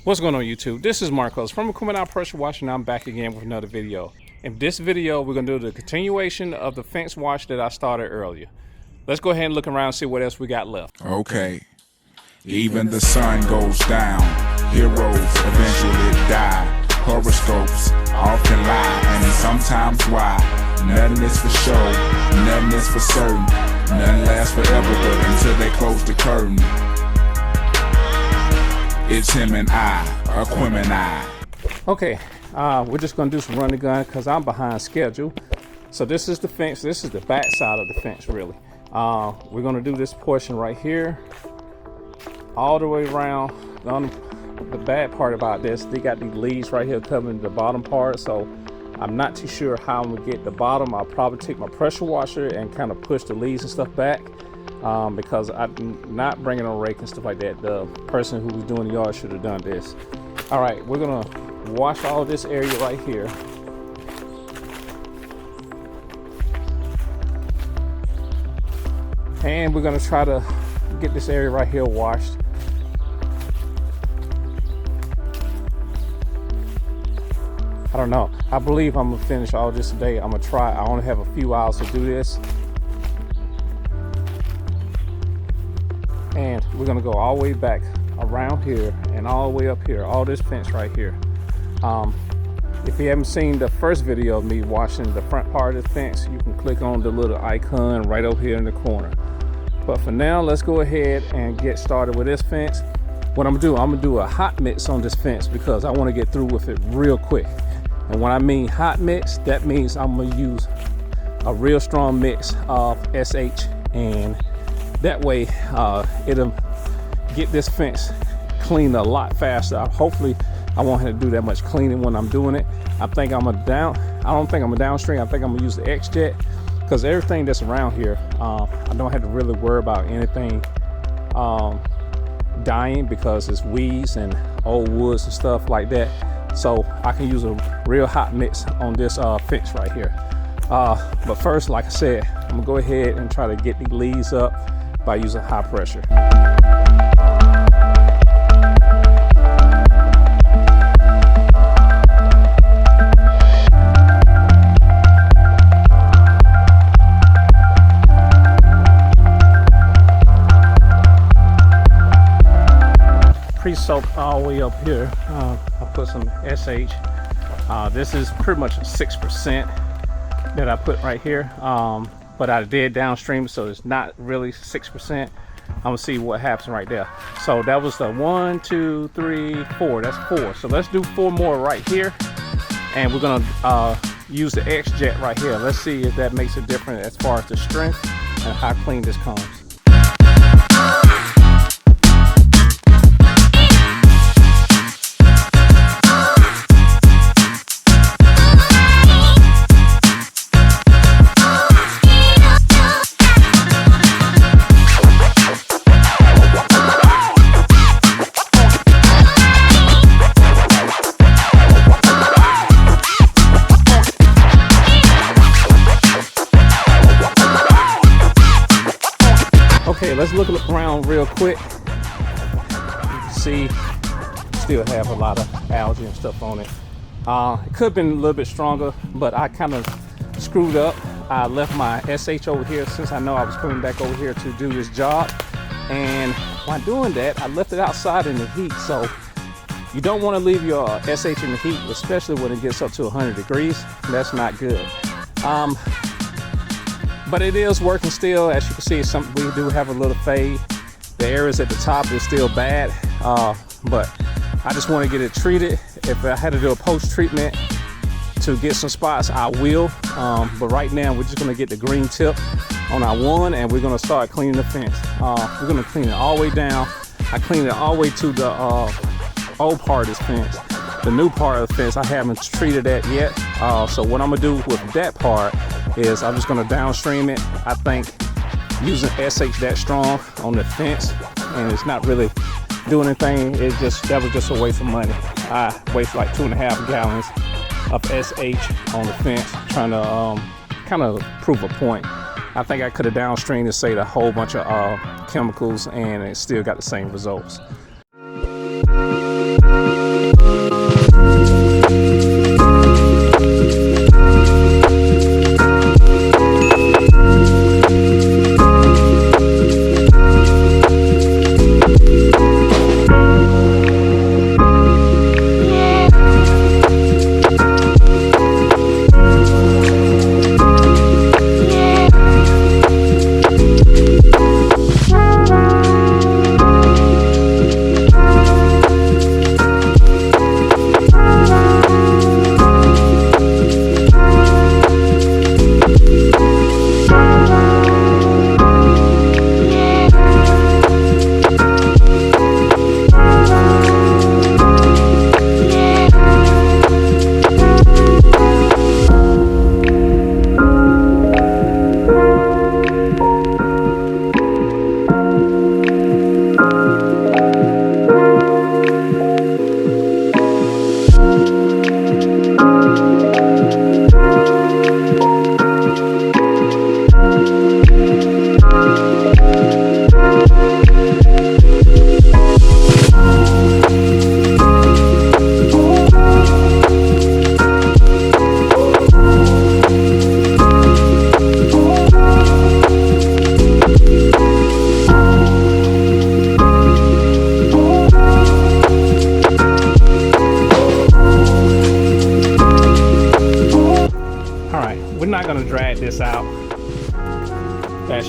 What's going on YouTube? This is Marcos from Comet Pressure Wash, and I'm back again with another video. In this video, we're going to do the continuation of the fence wash that I started earlier. Let's go ahead and look around and see what else we got left. Okay. Even the sun goes down. Heroes eventually die. Horoscopes often lie, and sometimes why. Nothing is for show, nothing is for certain. Nothing lasts forever, but until they close the curtain. It's him and I, a Quim and I. Okay, we're just gonna do some run the gun because I'm behind schedule. So this is the fence. This is the back side of the fence, really. We're gonna do this portion right here, all the way around. The bad part about this, they got these leaves right here covering the bottom part, so I'm not too sure how I'm gonna get the bottom. I'll probably take my pressure washer and kind of push the leaves and stuff back. Because I'm not bringing a rake and stuff like that. The person who was doing the yard should have done this. All right, we're gonna wash all this area right here. And we're gonna try to get this area right here washed. I don't know. I believe I'm gonna finish all this today. I'm gonna try. I only have a few hours to do this. And we're gonna go all the way back around here and all the way up here, all this fence right here. If you haven't seen the first video of me washing the front part of the fence, you can click on the little icon right over here in the corner. But for now, let's go ahead and get started with this fence. What I'm gonna do a hot mix on this fence because I want to get through with it real quick. And when I mean hot mix, that means I'm gonna use a real strong mix of SH, and that way it'll get this fence cleaned a lot faster. Hopefully I won't have to do that much cleaning when I'm doing it. I don't think I'm a downstream. I think I'm gonna use the X-Jet because everything that's around here, I don't have to really worry about anything dying because it's weeds and old woods and stuff like that. So I can use a real hot mix on this fence right here. But first, like I said, I'm gonna go ahead and try to get the leaves up by using high pressure. Pre-soaked all the way up here. I put some SH. This is pretty much 6% that I put right here. But I did downstream, so it's not really 6%. I'm gonna see what happens right there. So that was the 1, 2, 3, 4. That's 4. So let's do 4 more right here, and we're gonna use the X-Jet right here. Let's see if that makes a difference as far as the strength and how clean this comes. Okay, let's look around real quick. You can see still have a lot of algae and stuff on it. It could have been a little bit stronger, but I kind of screwed up. I left my SH over here since I know I was coming back over here to do this job. And while doing that, I left it outside in the heat. So you don't want to leave your SH in the heat, especially when it gets up to 100 degrees. That's not good. But it is working still. As you can see, we do have a little fade. The areas at the top is still bad, but I just want to get it treated. If I had to do a post-treatment to get some spots, I will. But right now, we're just going to get the green tip on our one, and we're going to start cleaning the fence. We're going to clean it all the way down. I cleaned it all the way to the old part of this fence. The new part of the fence, I haven't treated that yet. So what I'm going to do with that part is I'm just going to downstream it. I think using SH that strong on the fence, and it's not really doing anything. That was just a waste of money. I wasted like 2.5 gallons of SH on the fence trying to kind of prove a point. I think I could have downstreamed and saved a whole bunch of chemicals, and it still got the same results.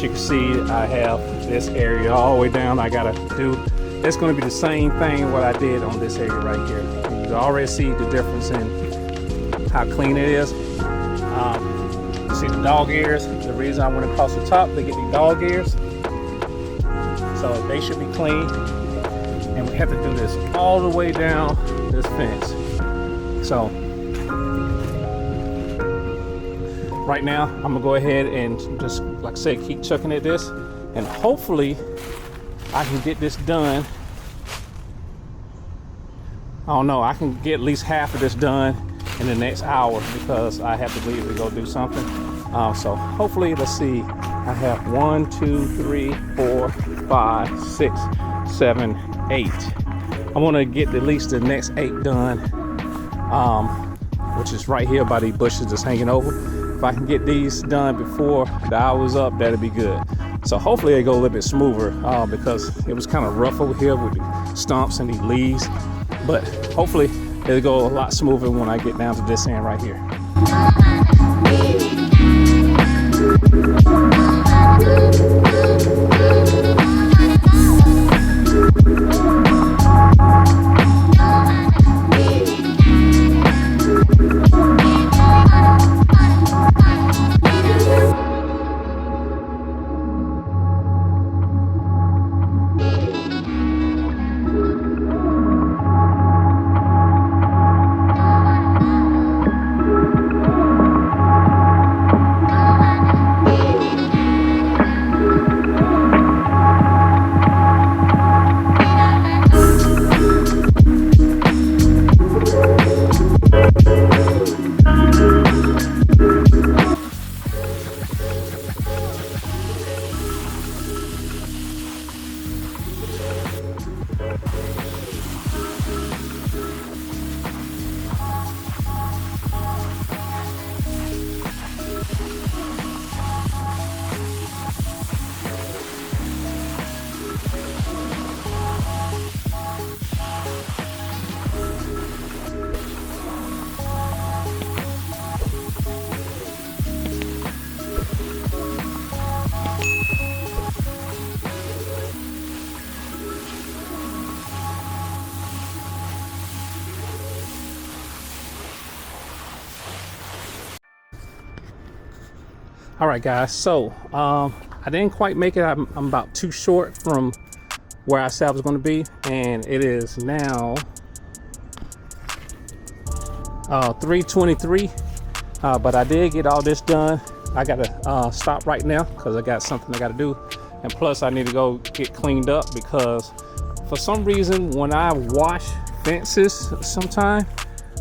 as you can see, I have this area all the way down. I gotta do, it's gonna be the same thing what I did on this area right here. You can already see the difference in how clean it is. You see the dog ears. The reason I went across the top, they get the dog ears. So they should be clean. And we have to do this all the way down this fence. So right now, I'm gonna go ahead and just, like I said, keep chucking at this, and hopefully I can get this done. I don't know, I can get at least half of this done in the next hour because I have to leave to go do something. So hopefully, let's see, I have 1, 2, 3, 4, 5, 6, 7, 8. I want to get at least the next 8 done, which is right here by these bushes that's hanging over. If I can get these done before the hour's up, that'll be good. So hopefully they go a little bit smoother because it was kind of rough over here with the stumps and the leaves. But hopefully it'll go a lot smoother when I get down to this end right here. All right, guys, so I didn't quite make it. I'm about too short from where I said I was going to be, and it is now 3:23, but I did get all this done. I gotta stop right now because I got something I gotta do, and plus I need to go get cleaned up because for some reason when I wash fences sometimes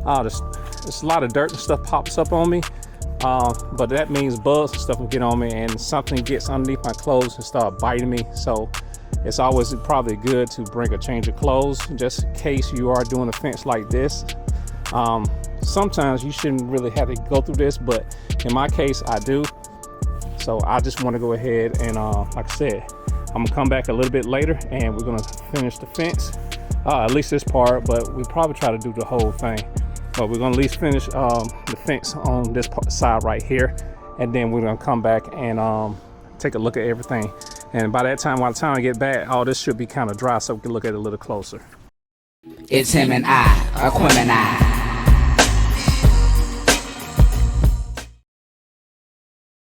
there's a lot of dirt and stuff pops up on me. But that means bugs and stuff will get on me, and something gets underneath my clothes and start biting me. So it's always probably good to bring a change of clothes just in case you are doing a fence like this. Sometimes you shouldn't really have to go through this, but in my case I do. So I just want to go ahead and like I said, I'm gonna come back a little bit later and we're gonna finish the fence, at least this part, but we probably try to do the whole thing. But we're gonna at least finish the fence on this side right here, and then we're gonna come back and take a look at everything. And by that time, by the time I get back, all this should be kind of dry, so we can look at it a little closer. It's him and I, Aquemini.